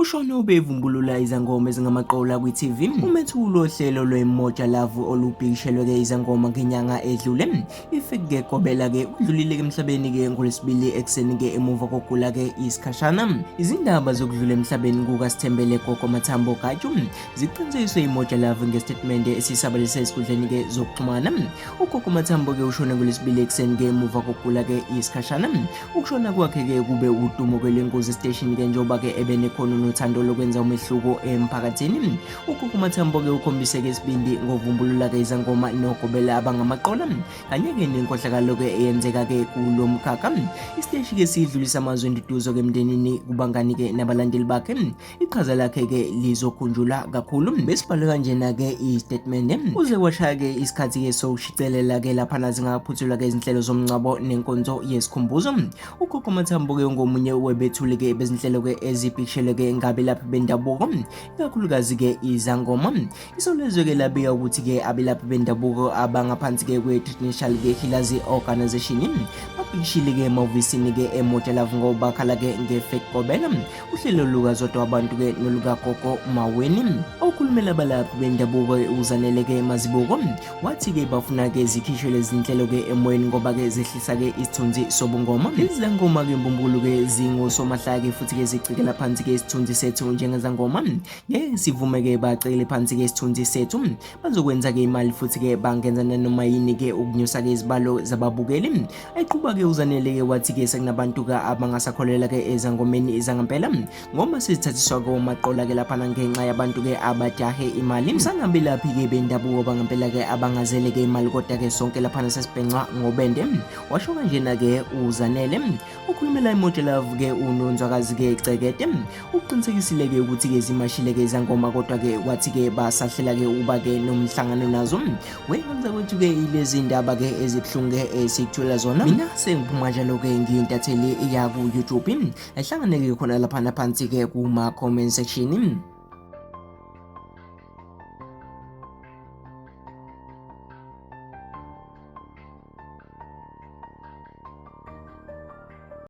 Kushone obevumbulula izangoma ezingamaqola kwiTV. Umethulo hlelo lweMoja Love olubhikishelwe izangoma ngenyanga edlule. Ifike kobela udlulile emhlabeni ngoLwesibili ekuseni emuva kokugula isikhashana. Izindaba zokudlula emhlabeni kukaSthembele Gogo Mathambo Gaju ziqinisekiswe yiMoja Love ngesitatimende esisabalalise ezinkundleni zokuxhumana. UGogo Mathambo ushone ngoLwesibili ekuseni emuva kokugula isikhashana. Ukushona kwakhe kube wudume lwengozi esiteshini njengoba ebenekhono nothando lokwenza umehluko emphakathini. UGogo Mathambo ukhombise isibindi ngovumbulula izangoma nokubela abangamaqola kanye nenkohlakalo eyenzeka kulo mkhakha. Isiteshi sidlulisa amazwi enduduzo emndenini kubangani nabalandeli bakhe. Iqhaza lakhe lizokhunjulwa kakhulu. Besibhalwe kanjena istatemende uze washaya isikhathi sokushicelela lapha zingaphuthulwa izinhlelo zomngcwabo nenkonzo yesikhumbuzo. UGogo Mathambo ngomunye webethuli bezinhlelo ezibhikishelwe ngabelaphi bendabuko, ikakhulukazi izangoma. Isolezwe labika ukuthi abelaphi bendabuko abangaphansi kwe-Traditional Healers Organization babhikishile emahhovisini eMoja Love ngoba bakhala ngefake kobela uhlelo lukazodwa abantu nolukagogo maweni. Okhulumela abalaphi bendabuko uzanele mazibuko wathi bafuna zikhishwe lezi zinhlelo emoyeni ngoba zehlisa isithunzi sobungoma. Izangoma mbumbulu zingosomahlaya futhi zicikela phansi isithunzi sethu njengezangoma. Sivume bacele phansi isithunzi sethu bazokwenza imali futhi bangenza nanoma yini ukunyusa izibalo zababukeli. Eqhuba uzanele wathi sekunabantu abangasakholelwa ezangomeni zangampela ngoma sizithathiswa komaqola lapha ngenxa yabantu abajahe imali. Msangabe laphi bendabuko bangampela abangazele imali kodwa sonke lapha sesibhenca ngobende. Washo kanjena uzanele. Ukhulumela iMoja Love unonzwakazi Cekete uqinisekisile ukuthi zimashile izangoma kodwa wathi basahlela uba nomhlangano nazo. Wenza ukuthi ilezi indaba ezibhlungu esithola zona. Mina sengiphuma njalo ngiyintatheli yaku YouTube. Ahlangane khona lapha phansi kuma comment section.